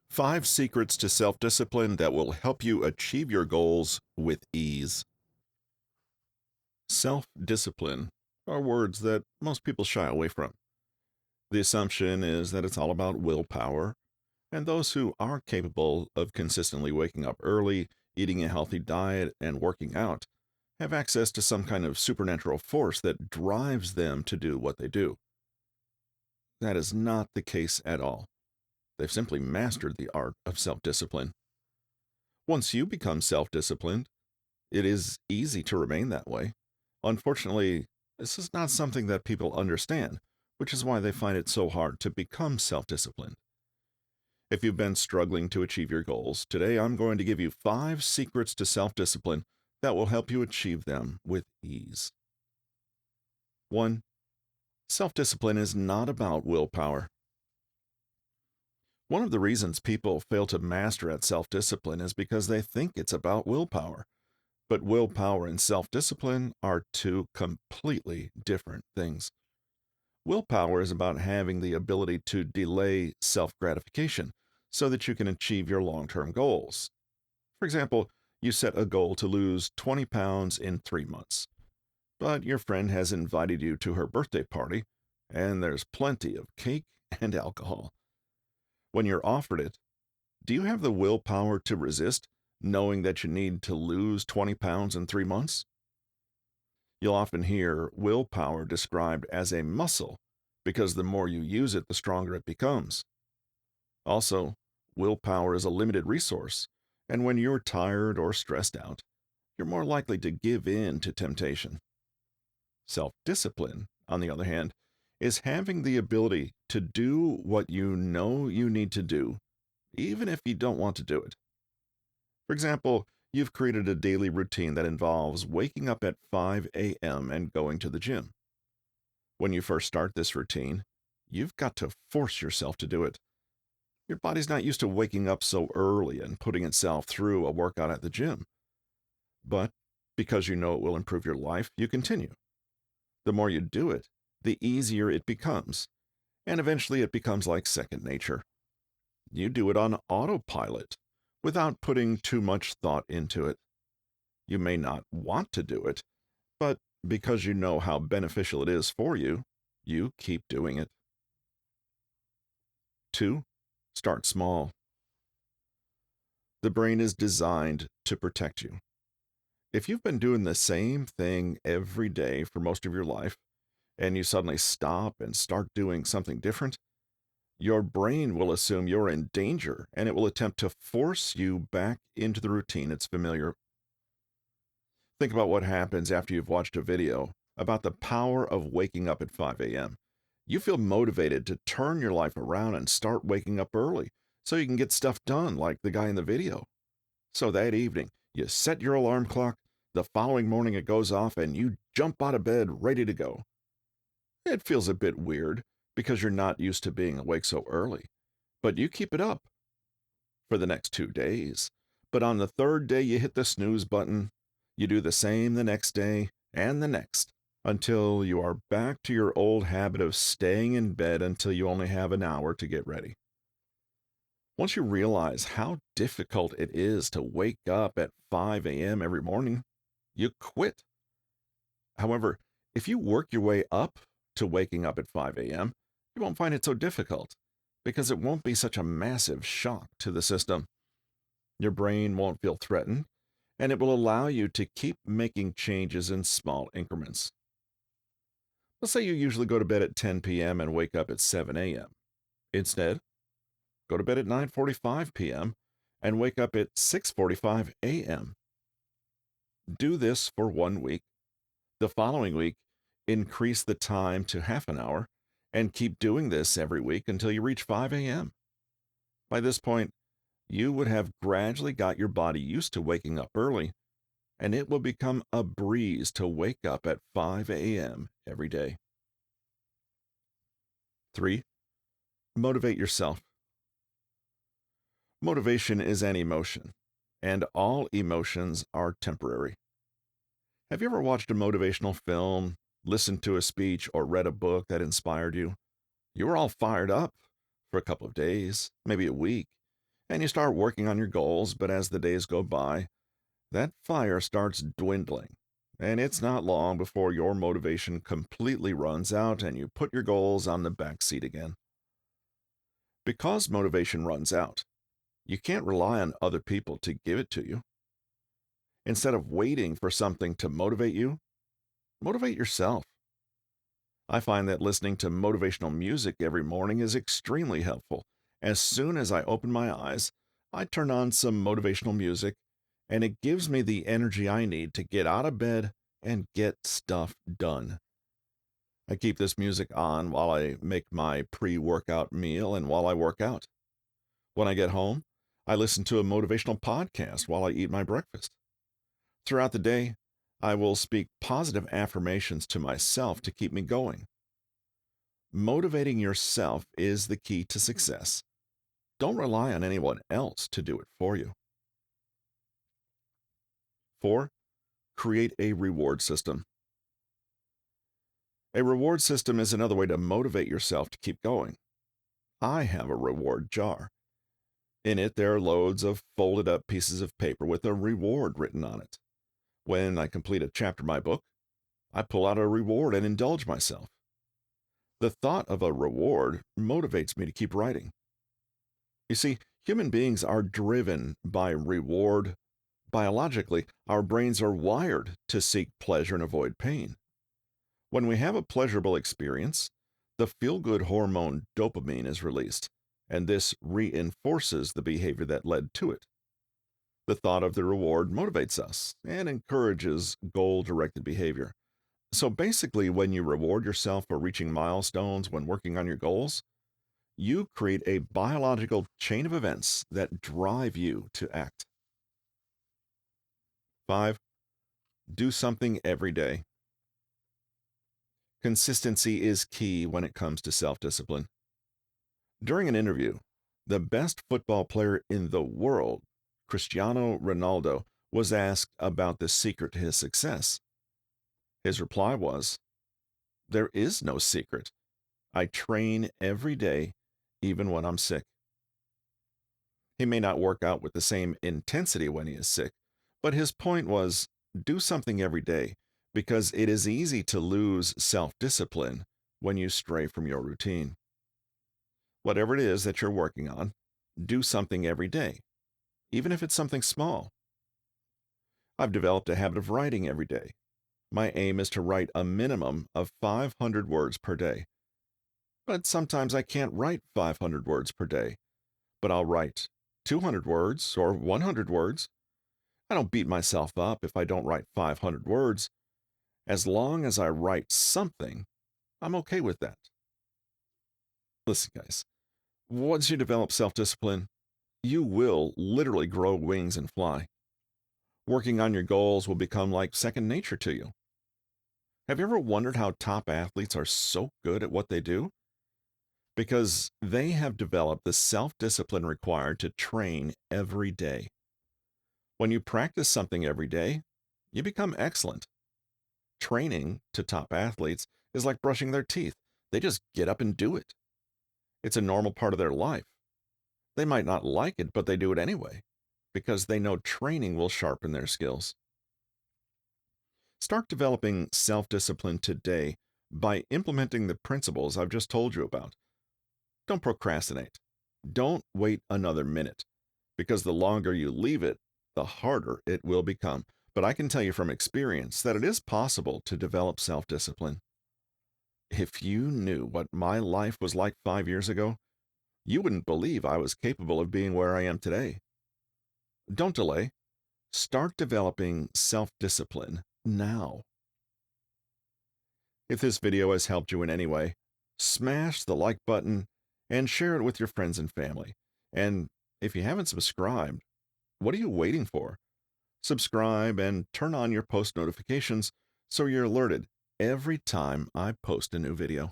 5 secrets to self-discipline that will help you achieve your goals with ease. Self-discipline are words that most people shy away from. The assumption is that it's all about willpower, and those who are capable of consistently waking up early, eating a healthy diet, and working out have access to some kind of supernatural force that drives them to do what they do. That is not the case at all. They've simply mastered the art of self-discipline. Once you become self-disciplined, it is easy to remain that way. Unfortunately, this is not something that people understand, which is why they find it so hard to become self-disciplined. If you've been struggling to achieve your goals, today I'm going to give you 5 secrets to self-discipline that will help you achieve them with ease. 1. Self-discipline is not about willpower. One of the reasons people fail to master at self-discipline is because they think it's about willpower. But willpower and self-discipline are two completely different things. Willpower is about having the ability to delay self-gratification so that you can achieve your long-term goals. For example, you set a goal to lose 20 pounds in 3 months, but your friend has invited you to her birthday party, and there's plenty of cake and alcohol. When you're offered it, do you have the willpower to resist, knowing that you need to lose 20 pounds in 3 months? You'll often hear willpower described as a muscle because the more you use it, the stronger it becomes. Also, willpower is a limited resource, and when you're tired or stressed out, you're more likely to give in to temptation. Self-discipline, on the other hand, is having the ability to do what you know you need to do, even if you don't want to do it. For example, you've created a daily routine that involves waking up at 5 a.m. and going to the gym. When you first start this routine, you've got to force yourself to do it. Your body's not used to waking up so early and putting itself through a workout at the gym. But because you know it will improve your life, you continue. The more you do it, the easier it becomes, and eventually it becomes like second nature. You do it on autopilot, without putting too much thought into it. You may not want to do it, but because you know how beneficial it is for you, you keep doing it. 2. Start small. The brain is designed to protect you. If you've been doing the same thing every day for most of your life, and you suddenly stop and start doing something different, your brain will assume you're in danger and it will attempt to force you back into the routine it's familiar. Think about what happens after you've watched a video about the power of waking up at 5 a.m. You feel motivated to turn your life around and start waking up early so you can get stuff done like the guy in the video. So that evening, you set your alarm clock, the following morning it goes off, and you jump out of bed ready to go. It feels a bit weird because you're not used to being awake so early, but you keep it up for the next 2 days. But on the third day, you hit the snooze button. You do the same the next day and the next until you are back to your old habit of staying in bed until you only have an hour to get ready. Once you realize how difficult it is to wake up at 5 a.m. every morning, you quit. However, if you work your way up to waking up at 5 a.m., you won't find it so difficult because it won't be such a massive shock to the system. Your brain won't feel threatened, and it will allow you to keep making changes in small increments. Let's say you usually go to bed at 10 p.m. and wake up at 7 a.m. Instead, go to bed at 9:45 p.m. and wake up at 6:45 a.m. Do this for 1 week. The following week, increase the time to half an hour and keep doing this every week until you reach 5 a.m. By this point, you would have gradually got your body used to waking up early, and it will become a breeze to wake up at 5 a.m. every day. 3. Motivate yourself. Motivation is an emotion, and all emotions are temporary. Have you ever watched a motivational film, listened to a speech, or read a book that inspired you? You were all fired up for a couple of days, maybe a week, and you start working on your goals, but as the days go by, that fire starts dwindling. And it's not long before your motivation completely runs out and you put your goals on the back seat again. Because motivation runs out, you can't rely on other people to give it to you. Instead of waiting for something to motivate you, motivate yourself. I find that listening to motivational music every morning is extremely helpful. As soon as I open my eyes, I turn on some motivational music, and it gives me the energy I need to get out of bed and get stuff done. I keep this music on while I make my pre-workout meal and while I work out. When I get home, I listen to a motivational podcast while I eat my breakfast. Throughout the day, I will speak positive affirmations to myself to keep me going. Motivating yourself is the key to success. Don't rely on anyone else to do it for you. 4. Create a reward system. A reward system is another way to motivate yourself to keep going. I have a reward jar. In it, there are loads of folded up pieces of paper with a reward written on it. When I complete a chapter of my book, I pull out a reward and indulge myself. The thought of a reward motivates me to keep writing. You see, human beings are driven by reward. Biologically, our brains are wired to seek pleasure and avoid pain. When we have a pleasurable experience, the feel-good hormone dopamine is released, and this reinforces the behavior that led to it. The thought of the reward motivates us and encourages goal-directed behavior. So basically, when you reward yourself for reaching milestones when working on your goals, you create a biological chain of events that drive you to act. 5. Do something every day. Consistency is key when it comes to self-discipline. During an interview, the best football player in the world, Cristiano Ronaldo, was asked about the secret to his success. His reply was, "There is no secret. I train every day, even when I'm sick." He may not work out with the same intensity when he is sick, but his point was, do something every day, because it is easy to lose self-discipline when you stray from your routine. Whatever it is that you're working on, do something every day, even if it's something small. I've developed a habit of writing every day. My aim is to write a minimum of 500 words per day. But sometimes I can't write 500 words per day, but I'll write 200 words or 100 words. I don't beat myself up if I don't write 500 words. As long as I write something, I'm okay with that. Listen, guys, once you develop self-discipline, you will literally grow wings and fly. Working on your goals will become like second nature to you. Have you ever wondered how top athletes are so good at what they do? Because they have developed the self-discipline required to train every day. When you practice something every day, you become excellent. Training to top athletes is like brushing their teeth. They just get up and do it. It's a normal part of their life. They might not like it, but they do it anyway, because they know training will sharpen their skills. Start developing self-discipline today by implementing the principles I've just told you about. Don't procrastinate. Don't wait another minute, because the longer you leave it, the harder it will become. But I can tell you from experience that it is possible to develop self-discipline. If you knew what my life was like 5 years ago, you wouldn't believe I was capable of being where I am today. Don't delay. Start developing self-discipline now. If this video has helped you in any way, smash the like button and share it with your friends and family. And if you haven't subscribed, what are you waiting for? Subscribe and turn on your post notifications so you're alerted every time I post a new video.